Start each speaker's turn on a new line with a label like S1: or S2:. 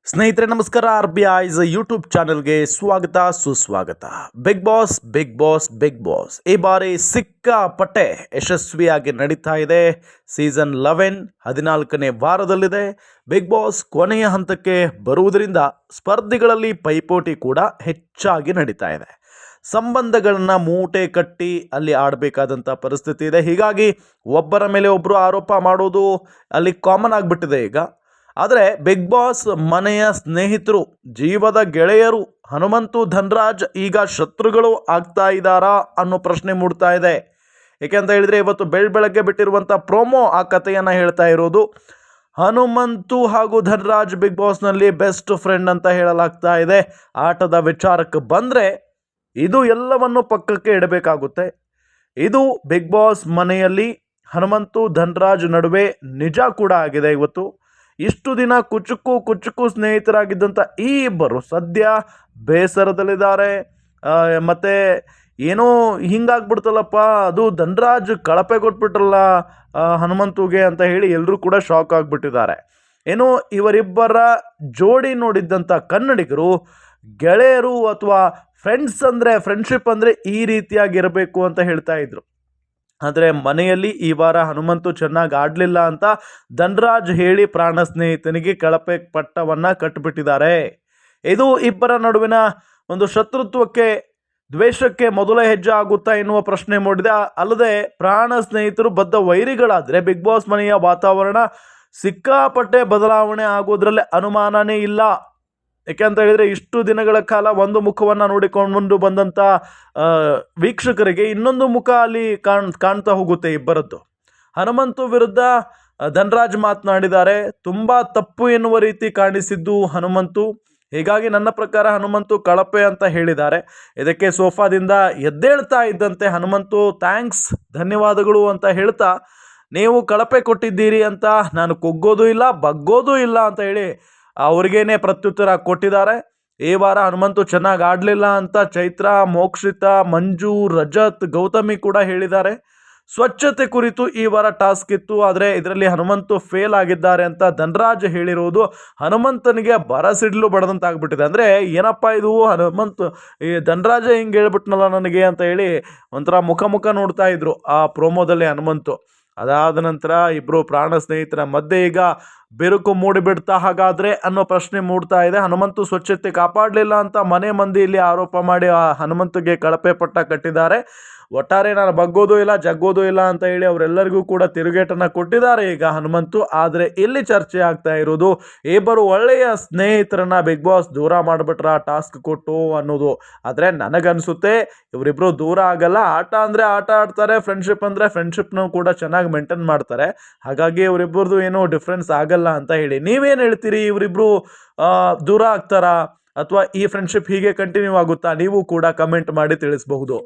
S1: ಸ್ನೇಹಿತರೆ ನಮಸ್ಕಾರ. RBI's YouTube ಚಾನೆಲ್ಗೆ ಸ್ವಾಗತ ಸುಸ್ವಾಗತ. ಬಿಗ್ ಬಾಸ್ ಈ ಬಾರಿ ಸಿಕ್ಕಾಪಟ್ಟೆ ಯಶಸ್ವಿಯಾಗಿ ನಡೀತಾ ಇದೆ. ಸೀಸನ್ 11 14ನೇ ವಾರದಲ್ಲಿದೆ. ಬಿಗ್ ಬಾಸ್ ಕೊನೆಯ ಹಂತಕ್ಕೆ ಬರುವುದರಿಂದ ಸ್ಪರ್ಧಿಗಳಲ್ಲಿ ಪೈಪೋಟಿ ಕೂಡ ಹೆಚ್ಚಾಗಿ ನಡೀತಾ ಇದೆ. ಸಂಬಂಧಗಳನ್ನು ಮೂಟೆ ಕಟ್ಟಿ ಅಲ್ಲಿ ಆಡಬೇಕಾದಂಥ ಪರಿಸ್ಥಿತಿ ಇದೆ. ಹೀಗಾಗಿ ಒಬ್ಬರ ಮೇಲೆ ಒಬ್ಬರು ಆರೋಪ ಮಾಡೋದು ಅಲ್ಲಿ ಕಾಮನ್ ಆಗಿಬಿಟ್ಟಿದೆ ಈಗ. ಆದರೆ ಬಿಗ್ ಬಾಸ್ ಮನೆಯ ಸ್ನೇಹಿತರು, ಜೀವದ ಗೆಳೆಯರು ಹನುಮಂತು ಧನ್ರಾಜ್ ಈಗ ಶತ್ರುಗಳು ಆಗ್ತಾ ಇದ್ದಾರಾ ಅನ್ನೋ ಪ್ರಶ್ನೆ ಮೂಡ್ತಾ ಇದೆ. ಏಕೆಂತ ಹೇಳಿದರೆ ಇವತ್ತು ಬೆಳಗ್ಗೆ ಬಿಟ್ಟಿರುವಂಥ ಪ್ರೋಮೋ ಆ ಕಥೆಯನ್ನು ಹೇಳ್ತಾ ಇರೋದು. ಹನುಮಂತು ಹಾಗೂ ಧನ್ರಾಜ್ ಬಿಗ್ ಬಾಸ್ನಲ್ಲಿ ಬೆಸ್ಟ್ ಫ್ರೆಂಡ್ ಅಂತ ಹೇಳಲಾಗ್ತಾ ಇದೆ. ಆಟದ ವಿಚಾರಕ್ಕೆ ಬಂದರೆ ಇದು ಎಲ್ಲವನ್ನು ಪಕ್ಕಕ್ಕೆ ಇಡಬೇಕಾಗುತ್ತೆ. ಇದು ಬಿಗ್ ಬಾಸ್ ಮನೆಯಲ್ಲಿ ಹನುಮಂತು ಧನ್ರಾಜ್ ನಡುವೆ ನಿಜ ಕೂಡ ಆಗಿದೆ. ಇವತ್ತು ಇಷ್ಟು ದಿನ ಕುಚುಕು ಸ್ನೇಹಿತರಾಗಿದ್ದಂಥ ಈ ಇಬ್ಬರು ಸದ್ಯ ಬೇಸರದಲ್ಲಿದ್ದಾರೆ. ಮತ್ತು ಏನೋ ಹಿಂಗಾಗ್ಬಿಡ್ತಲ್ಲಪ್ಪ, ಅದು ಧನ್ರಾಜ್ ಕಳಪೆ ಕೊಟ್ಬಿಟ್ರಲ್ಲ ಹನುಮಂತುಗೆ ಅಂತ ಹೇಳಿ ಎಲ್ಲರೂ ಕೂಡ ಶಾಕ್ ಆಗಿಬಿಟ್ಟಿದ್ದಾರೆ. ಏನೋ ಇವರಿಬ್ಬರ ಜೋಡಿ ನೋಡಿದ್ದಂಥ ಕನ್ನಡಿಗರು ಗೆಳೆಯರು ಅಥವಾ ಫ್ರೆಂಡ್ಶಿಪ್ ಅಂದರೆ ಈ ರೀತಿಯಾಗಿರಬೇಕು ಅಂತ ಹೇಳ್ತಾ ಇದ್ರು. ಆದರೆ ಮನೆಯಲ್ಲಿ ಈ ವಾರ ಹನುಮಂತು ಚೆನ್ನಾಗಿ ಆಡಲಿಲ್ಲ ಅಂತ ಧನ್ರಾಜ್ ಹೇಳಿ ಪ್ರಾಣ ಸ್ನೇಹಿತನಿಗೆ ಕಳಪೆ ಪಟ್ಟವನ್ನು ಕಟ್ಟಿಬಿಟ್ಟಿದ್ದಾರೆ. ಇದು ಇಬ್ಬರ ನಡುವಿನ ಒಂದು ಶತ್ರುತ್ವಕ್ಕೆ, ದ್ವೇಷಕ್ಕೆ ಮೊದಲ ಹೆಜ್ಜೆ ಆಗುತ್ತಾ ಎನ್ನುವ ಪ್ರಶ್ನೆ ಮೂಡಿದೆ. ಅಲ್ಲದೆ ಪ್ರಾಣ ಸ್ನೇಹಿತರು ಬದ್ಧ ವೈರಿಗಳಾದರೆ ಬಿಗ್ ಬಾಸ್ ಮನೆಯ ವಾತಾವರಣ ಸಿಕ್ಕಾಪಟ್ಟೆ ಬದಲಾವಣೆ ಆಗೋದ್ರಲ್ಲಿ ಅನುಮಾನನೇ ಇಲ್ಲ. ಯಾಕೆಂತ ಹೇಳಿದರೆ ಇಷ್ಟು ದಿನಗಳ ಕಾಲ ಒಂದು ಮುಖವನ್ನು ನೋಡಿಕೊಂಡು ಬಂದಂಥ ವೀಕ್ಷಕರಿಗೆ ಇನ್ನೊಂದು ಮುಖ ಅಲ್ಲಿ ಕಾಣ್ತಾ ಹೋಗುತ್ತೆ ಇಬ್ಬರದ್ದು. ಹನುಮಂತು ವಿರುದ್ಧ ಧನ್ರಾಜ್ ಮಾತನಾಡಿದ್ದಾರೆ. ತುಂಬ ತಪ್ಪು ಎನ್ನುವ ರೀತಿ ಕಾಣಿಸಿದ್ದು ಹನುಮಂತು. ಹೀಗಾಗಿ ನನ್ನ ಪ್ರಕಾರ ಹನುಮಂತು ಕಳಪೆ ಅಂತ ಹೇಳಿದ್ದಾರೆ. ಇದಕ್ಕೆ ಸೋಫಾದಿಂದ ಎದ್ದೇಳ್ತಾ ಇದ್ದಂತೆ ಹನುಮಂತು ಥ್ಯಾಂಕ್ಸ್, ಧನ್ಯವಾದಗಳು ಅಂತ ಹೇಳ್ತಾ, ನೀವು ಕಳಪೆ ಕೊಟ್ಟಿದ್ದೀರಿ ಅಂತ ನಾನು ಕುಗ್ಗೋದು ಇಲ್ಲ, ಬಗ್ಗೋದು ಇಲ್ಲ ಅಂತ ಹೇಳಿ ಅವ್ರಿಗೇನೆ ಪ್ರತ್ಯುತ್ತರ ಕೊಟ್ಟಿದ್ದಾರೆ. ಈ ವಾರ ಹನುಮಂತು ಚೆನ್ನಾಗಿ ಆಡಲಿಲ್ಲ ಅಂತ ಚೈತ್ರ, ಮೋಕ್ಷಿತಾ, ಮಂಜು, ರಜತ್, ಗೌತಮಿ ಕೂಡ ಹೇಳಿದ್ದಾರೆ. ಸ್ವಚ್ಛತೆ ಕುರಿತು ಈ ವಾರ ಟಾಸ್ಕ್ ಇತ್ತು, ಆದರೆ ಇದರಲ್ಲಿ ಹನುಮಂತು ಫೇಲ್ ಆಗಿದ್ದಾರೆ ಅಂತ ಧನ್ರಾಜ್ ಹೇಳಿರುವುದು ಹನುಮಂತನಿಗೆ ಬರಸಿಡ್ಲು ಬಡದಂತಾಗ್ಬಿಟ್ಟಿದೆ. ಅಂದರೆ ಏನಪ್ಪ ಇದು ಹನುಮಂತು, ಈ ಧನ್ರಾಜ ಹಿಂಗೆ ಹೇಳ್ಬಿಟ್ನಲ್ಲ ನನಗೆ ಅಂತ ಹೇಳಿ ಒಂಥರ ಮುಖ ನೋಡ್ತಾ ಇದ್ರು ಆ ಪ್ರೋಮೋದಲ್ಲಿ ಹನುಮಂತು. ಅದಾದ ನಂತರ ಇಬ್ಬರು ಪ್ರಾಣ ಸ್ನೇಹಿತರ ಮಧ್ಯೆ ಈಗ ಬಿರುಕು ಮೂಡಿಬಿಡ್ತಾ ಹಾಗಾದರೆ ಅನ್ನೋ ಪ್ರಶ್ನೆ ಮೂಡ್ತಾ ಇದೆ. ಹನುಮಂತು ಸ್ವಚ್ಛತೆ ಕಾಪಾಡಲಿಲ್ಲ ಅಂತ ಮನೆ ಮಂದಿ ಇಲ್ಲಿ ಆರೋಪ ಮಾಡಿ ಆ ಹನುಮಂತುಗೆ ಕಳಪೆ ಪಟ್ಟ ಕಟ್ಟಿದ್ದಾರೆ. ಒಟ್ಟಾರೆ ನಾನು ಬಗ್ಗೋದು ಇಲ್ಲ, ಜಗ್ಗೋದು ಇಲ್ಲ ಅಂತ ಹೇಳಿ ಅವರೆಲ್ಲರಿಗೂ ಕೂಡ ತಿರುಗೇಟನ್ನು ಕೊಟ್ಟಿದ್ದಾರೆ ಈಗ ಹನುಮಂತು. ಆದರೆ ಇಲ್ಲಿ ಚರ್ಚೆ ಆಗ್ತಾ ಇರೋದು ಇಬ್ಬರು ಒಳ್ಳೆಯ ಸ್ನೇಹಿತರನ್ನ ಬಿಗ್ ಬಾಸ್ ದೂರ ಮಾಡಿಬಿಟ್ರ ಟಾಸ್ಕ್ ಕೊಟ್ಟು ಅನ್ನೋದು. ಆದರೆ ನನಗನ್ಸುತ್ತೆ ಇವರಿಬ್ಬರು ದೂರ ಆಗಲ್ಲ. ಆಟ ಅಂದರೆ ಆಟ ಆಡ್ತಾರೆ, ಫ್ರೆಂಡ್ಶಿಪ್ ಅಂದರೆ ಫ್ರೆಂಡ್ಶಿಪ್ನೂ ಕೂಡ ಚೆನ್ನಾಗಿ ಮೇಂಟೈನ್ ಮಾಡ್ತಾರೆ. ಹಾಗಾಗಿ ಇವರಿಬ್ಬರದು ಏನೋ ಡಿಫ್ರೆನ್ಸ್ ಆಗಲ್ಲ ಅಂತ ಹೇಳಿ. ನೀವೇನು ಹೇಳ್ತೀರಿ? ಇವರಿಬ್ಬರು ದೂರ ಆಗ್ತಾರಾ ಅಥವಾ ಈ ಫ್ರೆಂಡ್ಶಿಪ್ ಹೀಗೆ ಕಂಟಿನ್ಯೂ ಆಗುತ್ತಾ? ನೀವು ಕೂಡ ಕಮೆಂಟ್ ಮಾಡಿ ತಿಳಿಸಬಹುದು.